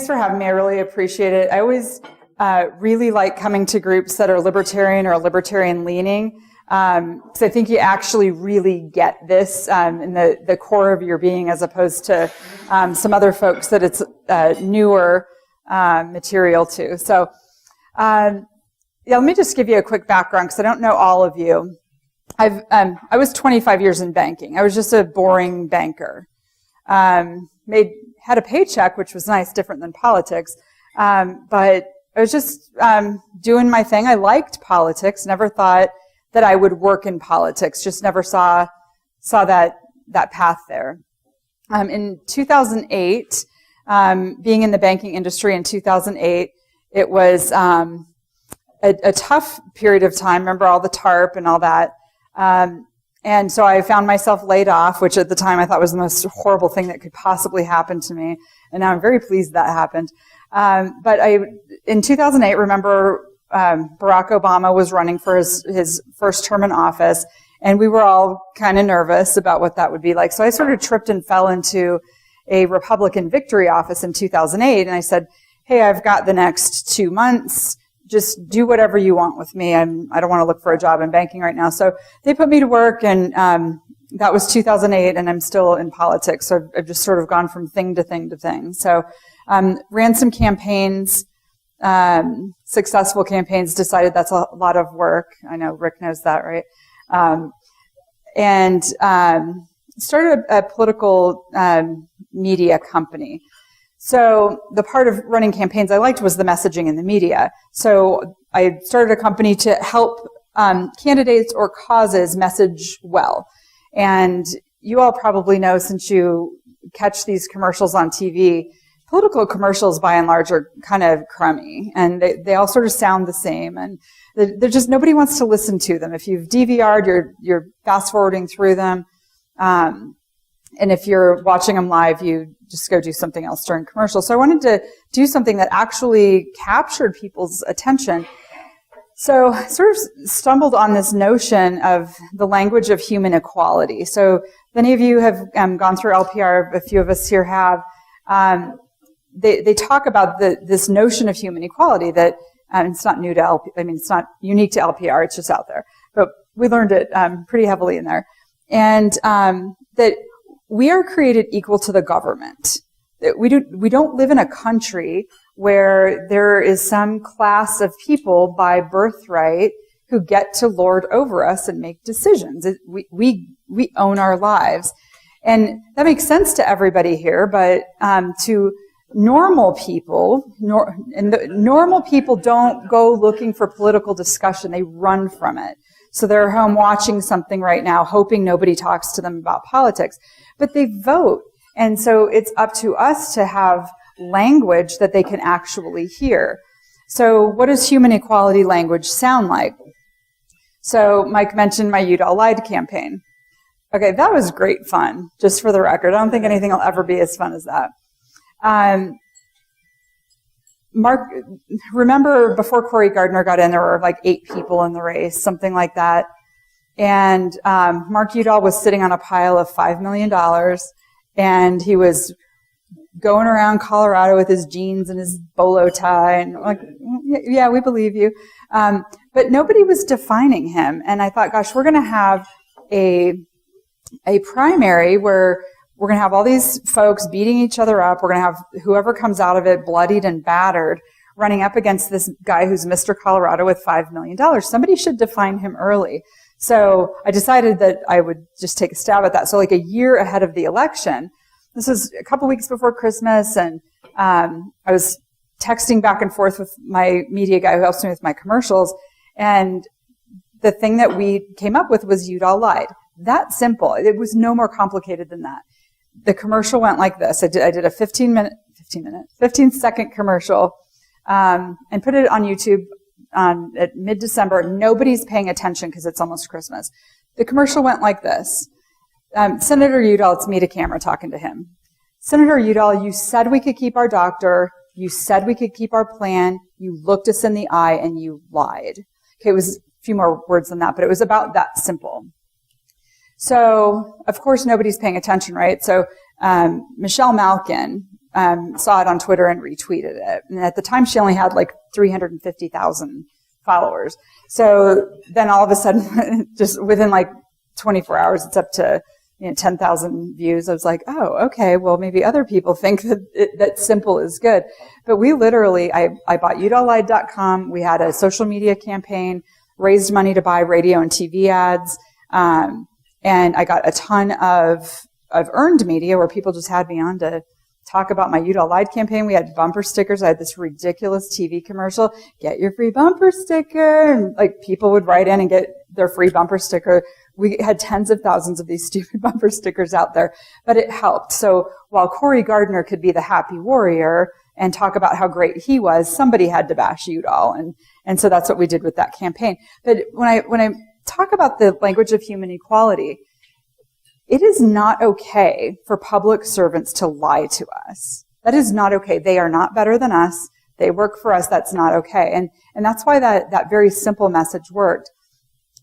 thanks for having me. I really appreciate it. I always really like coming to groups that are libertarian or libertarian leaning, because I think you actually really get this in the core of your being, as opposed to some other folks that it's newer material to. So let me just give you a quick background, because I don't know all of you. I was 25 years in banking. I was just a boring banker. Had a paycheck, which was nice, different than politics, but I was just doing my thing. I liked politics, never thought that I would work in politics, just never saw that path there. In 2008, being in the banking industry in 2008, it was a tough period of time. Remember all the TARP and all that. And so I found myself laid off, which at the time I thought was the most horrible thing that could possibly happen to me. And now I'm very pleased that happened. But in 2008, remember, Barack Obama was running for his first term in office, and we were all kind of nervous about what that would be like. So I sort of tripped and fell into a Republican victory office in 2008, and I said, hey, I've got the next 2 months. Just do whatever you want with me. I don't want to look for a job in banking right now. So they put me to work, and that was 2008, and I'm still in politics. So I've just sort of gone from thing to thing to thing. So ran some campaigns, successful campaigns, decided that's a lot of work. I know Rick knows that, right? And started a political media company. So the part of running campaigns I liked was the messaging in the media. So I started a company to help candidates or causes message well. And you all probably know, since you catch these commercials on TV, political commercials by and large are kind of crummy, and they all sort of sound the same, and they're just, nobody wants to listen to them. If you've DVR'd, you're fast forwarding through them. And if you're watching them live, you just go do something else during commercials. So I wanted to do something that actually captured people's attention. So I sort of stumbled on this notion of the language of human equality. So many of you have gone through LPR, a few of us here have. They talk about this notion of human equality that it's not new to it's not unique to LPR, it's just out there. But we learned it pretty heavily in there. And that we are created equal to the government. We don't live in a country where there is some class of people by birthright who get to lord over us and make decisions. We own our lives. And that makes sense to everybody here, but to normal people, normal people don't go looking for political discussion. They run from it. So they're home watching something right now, hoping nobody talks to them about politics. But they vote. And so it's up to us to have language that they can actually hear. So what does human equality language sound like? So Mike mentioned my Udall Lied campaign. Okay, that was great fun, just for the record. I don't think anything will ever be as fun as that. Mark, remember before Cory Gardner got in, there were like 8 people in the race, something like that. And Mark Udall was sitting on a pile of $5 million, and he was going around Colorado with his jeans and his bolo tie, and like, yeah, we believe you. But nobody was defining him. And I thought, gosh, we're going to have a primary where we're going to have all these folks beating each other up. We're going to have whoever comes out of it bloodied and battered running up against this guy who's Mr. Colorado with $5 million. Somebody should define him early. So I decided that I would just take a stab at that. So like a year ahead of the election, this was a couple weeks before Christmas, and I was texting back and forth with my media guy who helps me with my commercials, and the thing that we came up with was Udall Lied. That simple. It was no more complicated than that. The commercial went like this. I did a 15-second commercial, and put it on YouTube at mid-December. Nobody's paying attention because it's almost Christmas. The commercial went like this. Senator Udall, it's me to camera talking to him. Senator Udall, you said we could keep our doctor. You said we could keep our plan. You looked us in the eye and you lied. Okay, it was a few more words than that, but it was about that simple. So, of course, nobody's paying attention, right? So, Michelle Malkin, saw it on Twitter and retweeted it. And at the time, she only had like 350,000 followers. So then all of a sudden, just within like 24 hours, it's up to 10,000 views. I was like, oh, okay, well, maybe other people think that simple is good. But we literally, I bought udalllied.com. We had a social media campaign, raised money to buy radio and TV ads. And I got a ton of earned media where people just had me on to talk about my Udall Lied campaign. We had bumper stickers. I had this ridiculous TV commercial, get your free bumper sticker. And like people would write in and get their free bumper sticker. We had tens of thousands of these stupid bumper stickers out there, but it helped. So while Cory Gardner could be the happy warrior and talk about how great he was, somebody had to bash Udall. And so that's what we did with that campaign. But when I talk about the language of human equality, it is not okay for public servants to lie to us. That is not okay. They are not better than us. They work for us. That's not okay. And that's why that very simple message worked.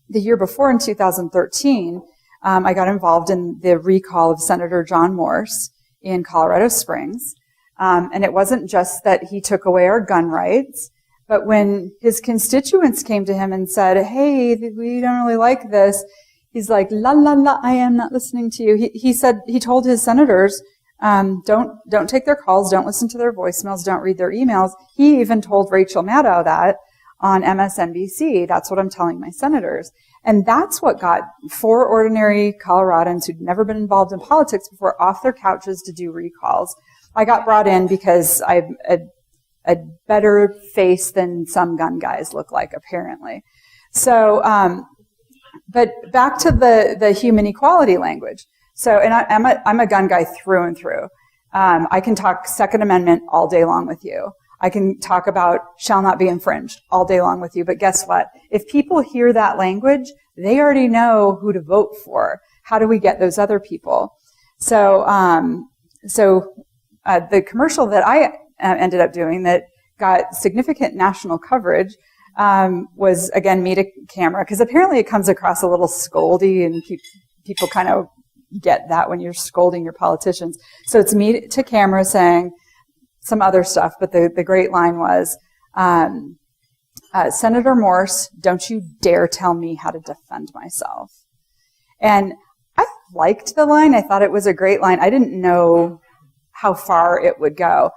The year before, in 2013, I got involved in the recall of Senator John Morse in Colorado Springs. And it wasn't just that he took away our gun rights, but when his constituents came to him and said, hey, we don't really like this, he's like, la, la, la, I am not listening to you. He told his senators, don't take their calls, don't listen to their voicemails, don't read their emails. He even told Rachel Maddow that on MSNBC. That's what I'm telling my senators. And that's what got 4 ordinary Coloradans who'd never been involved in politics before off their couches to do recalls. I got brought in because I'm a better face than some gun guys look like, apparently. So, but back to the human equality language. So, and I'm a gun guy through and through. I can talk Second Amendment all day long with you. I can talk about shall not be infringed all day long with you. But guess what? If people hear that language, they already know who to vote for. How do we get those other people? So, the commercial that I ended up doing that got significant national coverage was, again, me to camera, because apparently it comes across a little scoldy, and people kind of get that when you're scolding your politicians. So it's me to camera saying some other stuff, but the great line was, Senator Morse, don't you dare tell me how to defend myself. And I liked the line. I thought it was a great line. I didn't know how far it would go.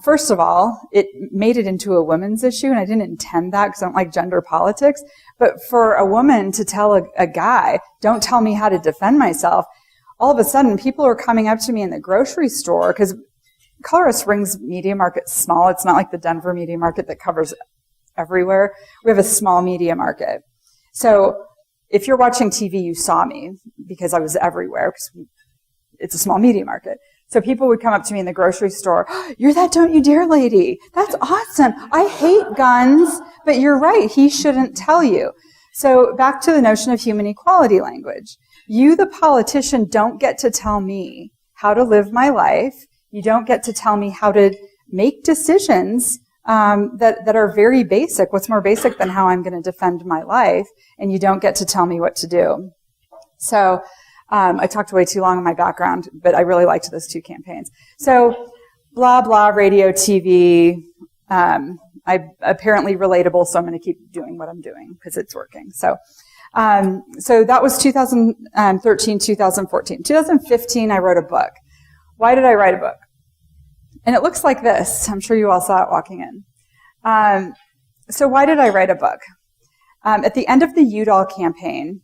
First of all, it made it into a women's issue, and I didn't intend that because I don't like gender politics. But for a woman to tell a guy, don't tell me how to defend myself, all of a sudden people are coming up to me in the grocery store, because Colorado Springs media market's small. It's not like the Denver media market that covers everywhere. We have a small media market. So if you're watching TV, you saw me because I was everywhere, because it's a small media market. So people would come up to me in the grocery store, you're that don't you dare lady. That's awesome. I hate guns, but you're right. He shouldn't tell you. So back to the notion of human equality language. You, the politician, don't get to tell me how to live my life. You don't get to tell me how to make decisions that are very basic. What's more basic than how I'm going to defend my life? And you don't get to tell me what to do. So I talked way too long on my background, but I really liked those 2 campaigns. So blah, blah, radio, TV. I'm apparently relatable, so I'm going to keep doing what I'm doing because it's working. So that was 2013, 2014. 2015, I wrote a book. Why did I write a book? And it looks like this. I'm sure you all saw it walking in. So why did I write a book? At the end of the Udall campaign,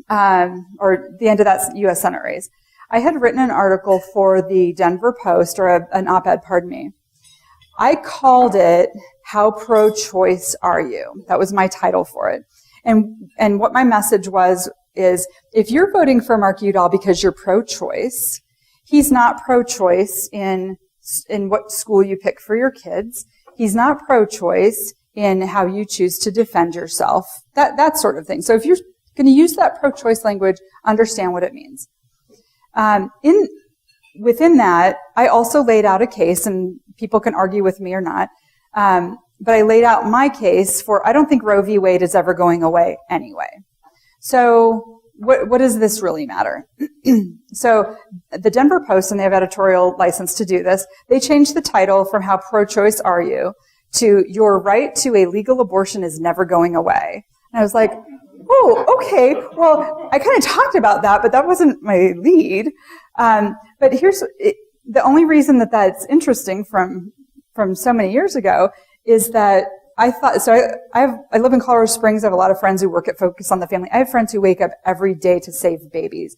or the end of that U.S. Senate race, I had written an article for the Denver Post, or an op-ed, pardon me. I called it, How Pro-Choice Are You? That was my title for it. And what my message is if you're voting for Mark Udall because you're pro-choice, he's not pro-choice in what school you pick for your kids. He's not pro-choice in how you choose to defend yourself, that sort of thing. So if you're going to use that pro-choice language, understand what it means. Within that, I also laid out a case, and people can argue with me or not, but I laid out my case for, I don't think Roe v. Wade is ever going away anyway. So what does this really matter? So the Denver Post, and they have editorial license to do this, they changed the title from How Pro-Choice Are You to Your Right to a Legal Abortion is Never Going Away. And I was like, oh, okay. Well, I kind of talked about that, but that wasn't my lead. But the only reason that that's interesting from so many years ago is that I thought, so I live in Colorado Springs. I have a lot of friends who work at Focus on the Family. I have friends who wake up every day to save babies.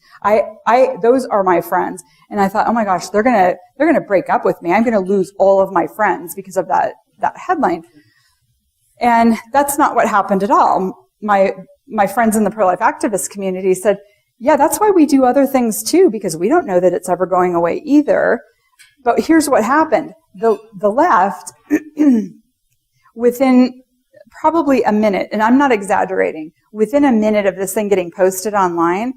Those are my friends. And I thought, oh my gosh, they're gonna break up with me. I'm gonna lose all of my friends because of that headline. And that's not what happened at all. My friends in the pro-life activist community said, yeah, that's why we do other things too, because we don't know that it's ever going away either. But here's what happened. The left, within probably a minute, and I'm not exaggerating, within a minute of this thing getting posted online,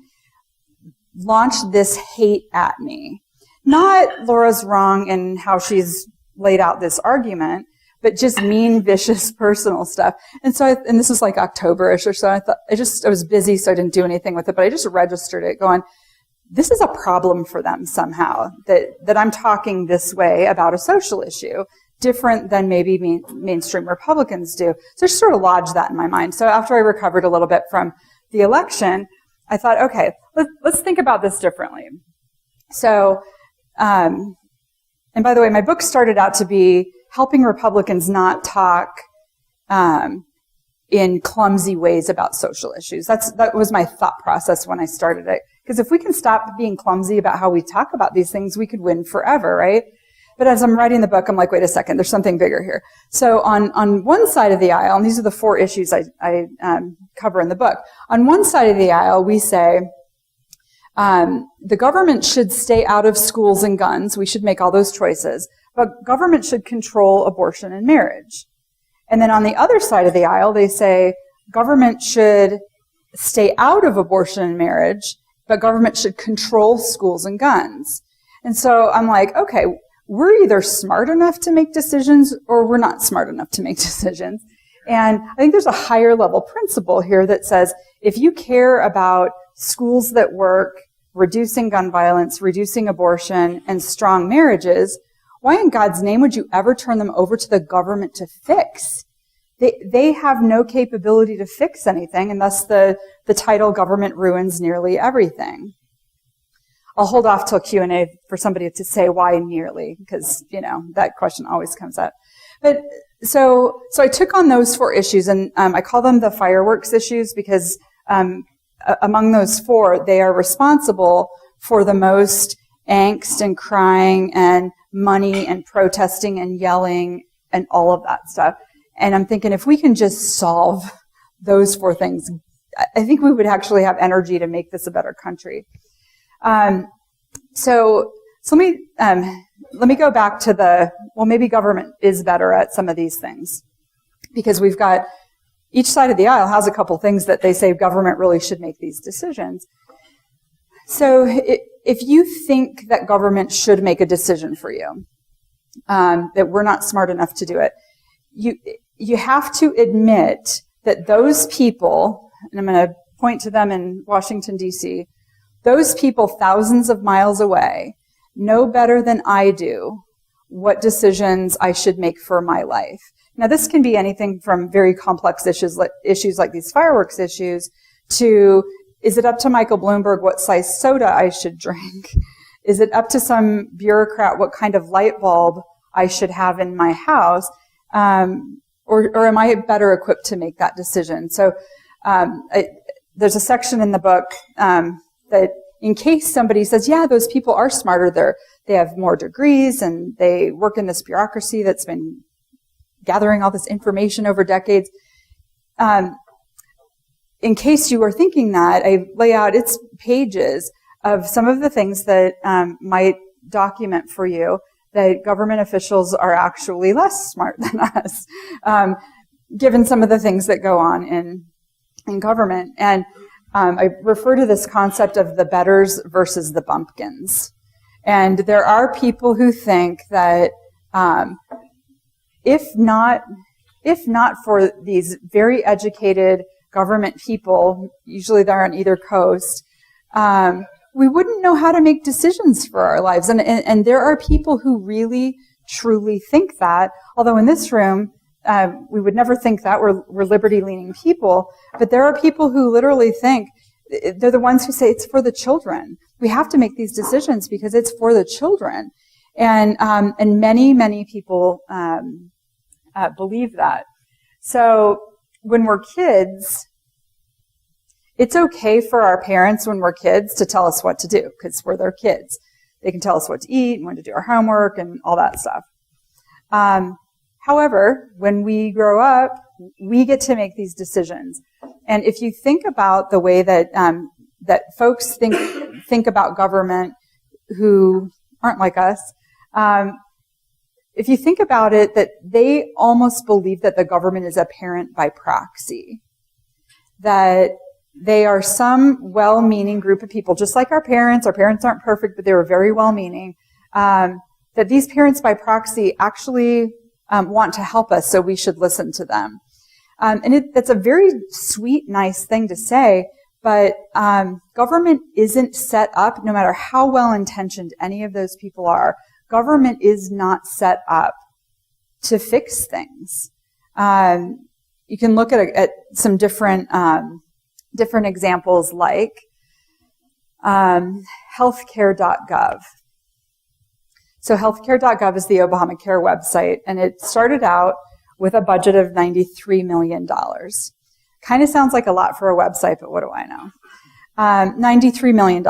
launched this hate at me. Not Laura's wrong in how she's laid out this argument, but just mean, vicious, personal stuff. And so, and this was like October-ish or so, I was busy, so I didn't do anything with it, but I just registered it going, this is a problem for them somehow, that I'm talking this way about a social issue, different than maybe mainstream Republicans do. So I just sort of lodged that in my mind. So after I recovered a little bit from the election, I thought, okay, let's think about this differently. So, and by the way, my book started out to be helping Republicans not talk in clumsy ways about social issues. That was my thought process when I started it. Because if we can stop being clumsy about how we talk about these things, we could win forever, right? But as I'm writing the book, I'm like, wait a second, there's something bigger here. So on one side of the aisle, and these are the 4 issues I cover in the book, on one side of the aisle, we say, the government should stay out of schools and guns. We should make all those choices. But government should control abortion and marriage. And then on the other side of the aisle, they say government should stay out of abortion and marriage, but government should control schools and guns. And so I'm like, okay, we're either smart enough to make decisions or we're not smart enough to make decisions. And I think there's a higher level principle here that says if you care about schools that work, reducing gun violence, reducing abortion, and strong marriages, why in God's name would you ever turn them over to the government to fix? They have no capability to fix anything, and thus the title Government Ruins Nearly Everything. I'll hold off till Q&A for somebody to say why nearly, because, that question always comes up. But so I took on those 4 issues, and I call them the fireworks issues because among those 4, they are responsible for the most angst and crying and money and protesting and yelling and all of that stuff. And I'm thinking if we can just solve those 4 things, I think we would actually have energy to make this a better country. So let me go back to maybe government is better at some of these things, because we've got each side of the aisle has a couple things that they say government really should make these decisions. So if you think that government should make a decision for you, that we're not smart enough to do it, you have to admit that those people, and I'm going to point to them in Washington, D.C., those people thousands of miles away know better than I do what decisions I should make for my life. Now, this can be anything from very complex issues like these fireworks issues to, is it up to Michael Bloomberg what size soda I should drink? Is it up to some bureaucrat what kind of light bulb I should have in my house? Or am I better equipped to make that decision? So there's a section in the book that in case somebody says, yeah, those people are smarter, they have more degrees and they work in this bureaucracy that's been gathering all this information over decades. In case you are thinking that, I lay out its pages of some of the things that might document for you that government officials are actually less smart than us, given some of the things that go on in government. And I refer to this concept of the betters versus the bumpkins. And there are people who think that if not for these very educated, government people, usually they're on either coast, we wouldn't know how to make decisions for our lives. And there are people who really, truly think that, although in this room, we would never think that. We're liberty-leaning people. But there are people who literally think, they're the ones who say it's for the children. We have to make these decisions because it's for the children. And many, many people believe that. So when we're kids, it's okay for our parents when we're kids to tell us what to do because we're their kids. They can tell us what to eat and when to do our homework and all that stuff. However, when we grow up, we get to make these decisions. And if you think about the way that that folks think about government who aren't like us, if you think about it, that they almost believe that the government is a parent by proxy, that they are some well-meaning group of people, just like our parents. Our parents aren't perfect, but they were very well-meaning. That these parents by proxy actually want to help us, so we should listen to them. And that's a very sweet, nice thing to say, but government isn't set up, no matter how well-intentioned any of those people are, government is not set up to fix things. You can look at some different examples like healthcare.gov. So healthcare.gov is the Obamacare website, and it started out with a budget of $93 million. Kind of sounds like a lot for a website, but what do I know? $93 million.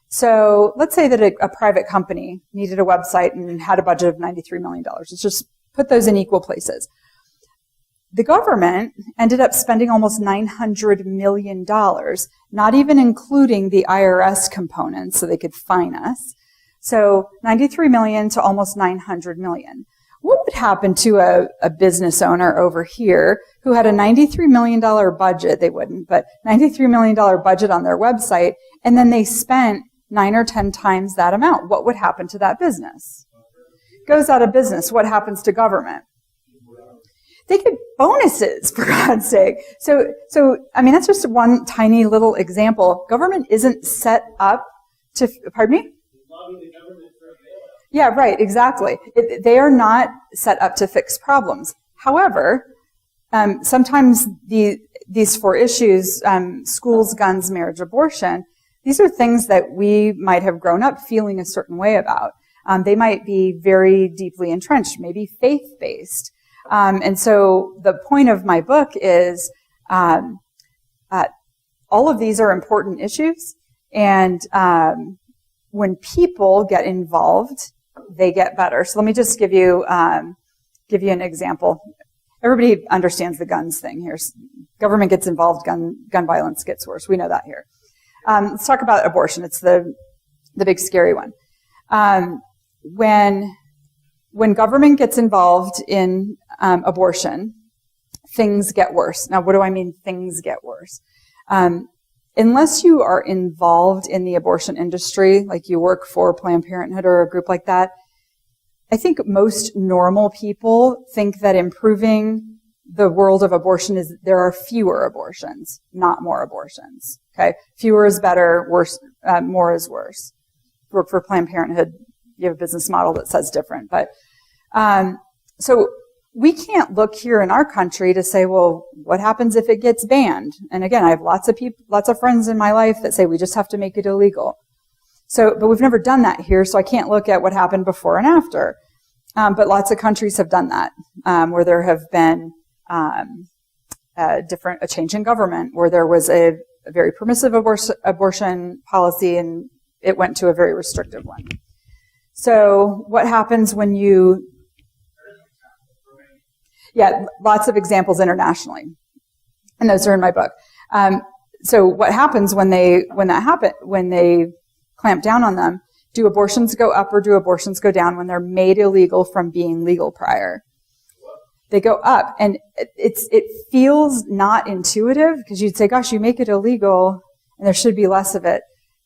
So let's say that a private company needed a website and had a budget of $93 million. Let's just put those in equal places. The government ended up spending almost $900 million, not even including the IRS component so they could fine us. So 93 million to almost 900 million. What would happen to a business owner over here who had a $93 million budget? They wouldn't, but $93 million budget on their website, and then they spent 9 or 10 times that amount. What would happen to that business? Goes out of business. What happens to government? They get bonuses, for God's sake. So I mean, that's just one tiny little example. Government isn't set up to, pardon me? Yeah, right, exactly. They are not set up to fix problems. However, sometimes these 4 issues, schools, guns, marriage, abortion, these are things that we might have grown up feeling a certain way about. They might be very deeply entrenched, maybe faith-based. And so the point of my book is all of these are important issues, and when people get involved, they get better. So let me just give you an example. Everybody understands the guns thing here. Government gets involved, gun violence gets worse. We know that here. Let's talk about abortion. It's the big scary one. When government gets involved in abortion, things get worse. Now, what do I mean things get worse? Unless you are involved in the abortion industry, like you work for Planned Parenthood or a group like that, I think most normal people think that improving the world of abortion is there are fewer abortions, not more abortions. Okay, fewer is better, worse, more is worse. Work for Planned Parenthood, you have a business model that says different, but so we can't look here in our country to say, well, what happens if it gets banned? And again, I have lots of friends in my life that say we just have to make it illegal. So, but we've never done that here, so I can't look at what happened before and after. But lots of countries have done that, where there have been a change in government, where there was a very permissive abortion policy and it went to a very restrictive one. So what happens when you... Yeah, lots of examples internationally, and those are in my book. So what happens when they clamp down on them? Do abortions go up or do abortions go down when they're made illegal from being legal prior? They go up, and it feels not intuitive because you'd say, "Gosh, you make it illegal, and there should be less of it."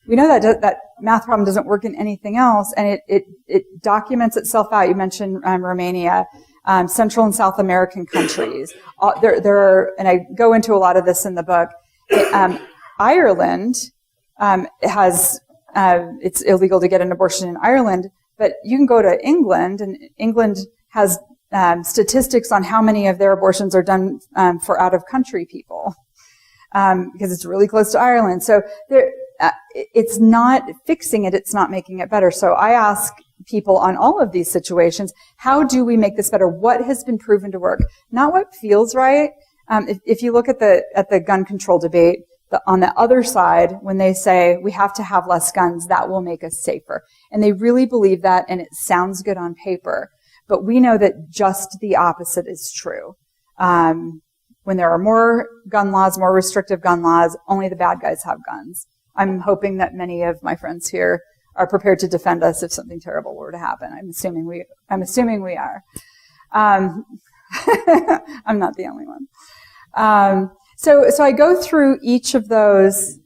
We know that math problem doesn't work in anything else, and it documents itself out. You mentioned Romania. Central and South American countries. There are, and I go into a lot of this in the book. Ireland it's illegal to get an abortion in Ireland, but you can go to England, and England has statistics on how many of their abortions are done for out-of-country people, because it's really close to Ireland. So it's not fixing it, it's not making it better. So I ask people on all of these situations, how do we make this better? What has been proven to work? Not what feels right. If you look at the gun control debate, on the other side, when they say we have to have less guns, that will make us safer. And they really believe that, and it sounds good on paper. But we know that just the opposite is true. When there are more gun laws, more restrictive gun laws, only the bad guys have guns. I'm hoping that many of my friends here are prepared to defend us if something terrible were to happen. I'm assuming we are. I'm not the only one. So I go through each of those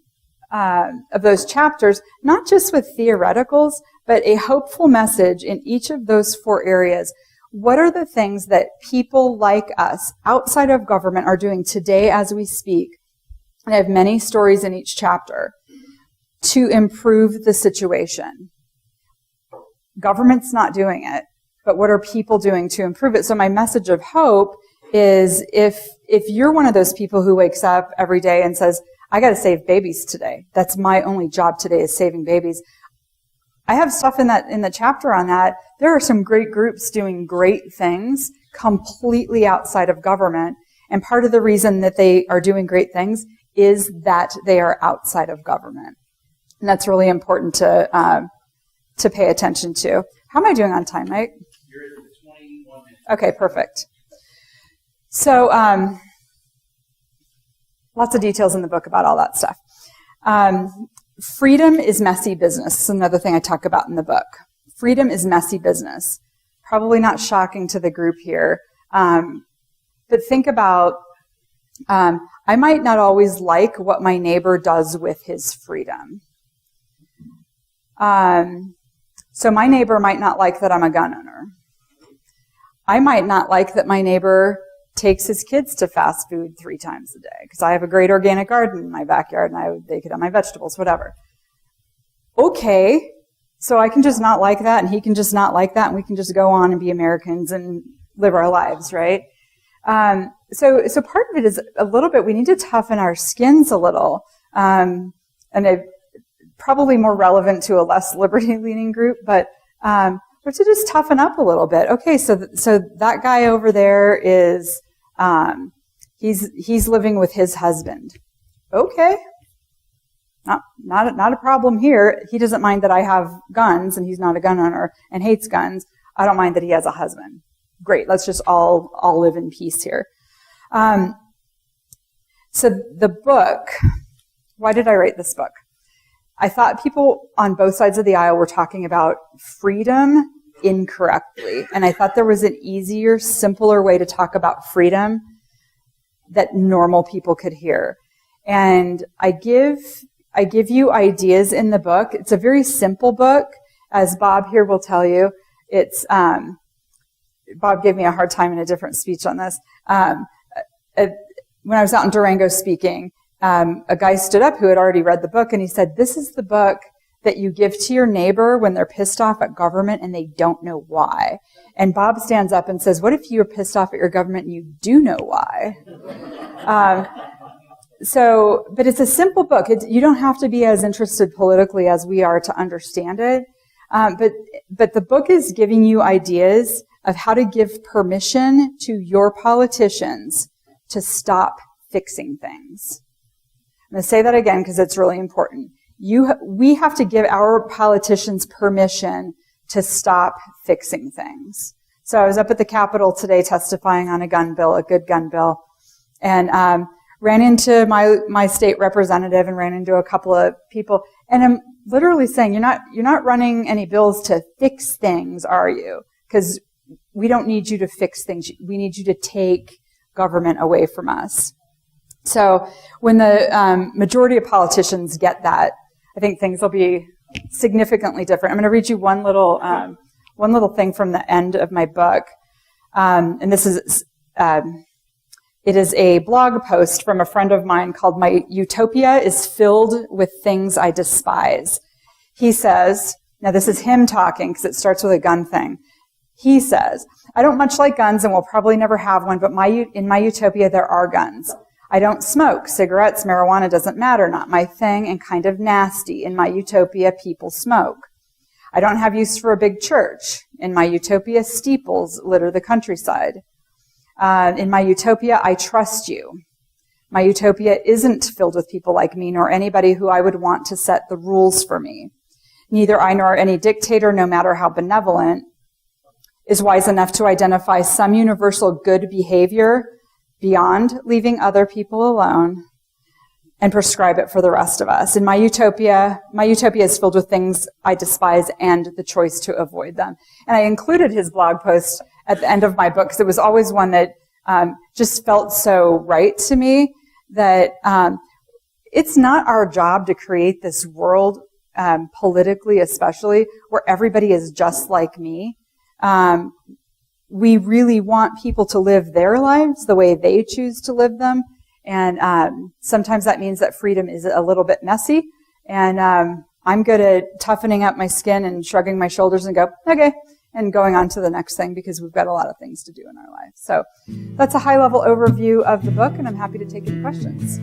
chapters, not just with theoreticals, but a hopeful message in each of those 4 areas. What are the things that people like us outside of government are doing today as we speak? And I have many stories in each chapter to improve the situation. Government's not doing it, but what are people doing to improve it? So my message of hope is if you're one of those people who wakes up every day and says, I got to save babies today. That's my only job today, is saving babies. I have stuff in the chapter on that. There are some great groups doing great things completely outside of government. And part of the reason that they are doing great things is that they are outside of government. And that's really important to pay attention to. How am I doing on time, Mike? You're at 21 minutes. Okay, perfect. So, lots of details in the book about all that stuff. Freedom is messy business. This is another thing I talk about in the book. Freedom is messy business. Probably not shocking to the group here. But think about, I might not always like what my neighbor does with his freedom. So my neighbor might not like that I'm a gun owner. I might not like that my neighbor takes his kids to fast food 3 times a day because I have a great organic garden in my backyard and they could have my vegetables, whatever. Okay, so I can just not like that and he can just not like that and we can just go on and be Americans and live our lives, right? So part of it is a little bit, we need to toughen our skins a little. And it probably more relevant to a less liberty-leaning group, but to just toughen up a little bit. Okay, so that guy over there is, he's living with his husband. Okay. Not a problem here. He doesn't mind that I have guns and he's not a gun owner and hates guns. I don't mind that he has a husband. Great. Let's just all live in peace here. So the book, why did I write this book? I thought people on both sides of the aisle were talking about freedom incorrectly. And I thought there was an easier, simpler way to talk about freedom that normal people could hear. And I give you ideas in the book. It's a very simple book, as Bob here will tell you. It's Bob gave me a hard time in a different speech on this. When I was out in Durango speaking, a guy stood up who had already read the book, and he said, "This is the book that you give to your neighbor when they're pissed off at government and they don't know why." And Bob stands up and says, "What if you're pissed off at your government and you do know why?" But it's a simple book. You don't have to be as interested politically as we are to understand it. But the book is giving you ideas of how to give permission to your politicians to stop fixing things. I'm going to say that again because it's really important. We have to give our politicians permission to stop fixing things. So I was up at the Capitol today testifying on a gun bill, a good gun bill, and ran into my state representative and ran into a couple of people, and I'm literally saying, you're not running any bills to fix things, are you? Because we don't need you to fix things. We need you to take government away from us. So when the majority of politicians get that, I think things will be significantly different. I'm going to read you one little thing from the end of my book. And this is, it is a blog post from a friend of mine called "My Utopia is Filled with Things I Despise." He says, now this is him talking because it starts with a gun thing. He says, "I don't much like guns and will probably never have one, but in my utopia there are guns. I don't smoke. Cigarettes, marijuana doesn't matter, not my thing, and kind of nasty. In my utopia, people smoke. I don't have use for a big church. In my utopia, steeples litter the countryside. In my utopia, I trust you. My utopia isn't filled with people like me, nor anybody who I would want to set the rules for me. Neither I nor any dictator, no matter how benevolent, is wise enough to identify some universal good behavior beyond leaving other people alone and prescribe it for the rest of us. In my utopia is filled with things I despise and the choice to avoid them." And I included his blog post at the end of my book because it was always one that just felt so right to me, that it's not our job to create this world, politically especially, where everybody is just like me. We really want people to live their lives the way they choose to live them. And sometimes that means that freedom is a little bit messy. And I'm good at toughening up my skin and shrugging my shoulders and go, okay, and going on to the next thing because we've got a lot of things to do in our life. So that's a high-level overview of the book, and I'm happy to take any questions.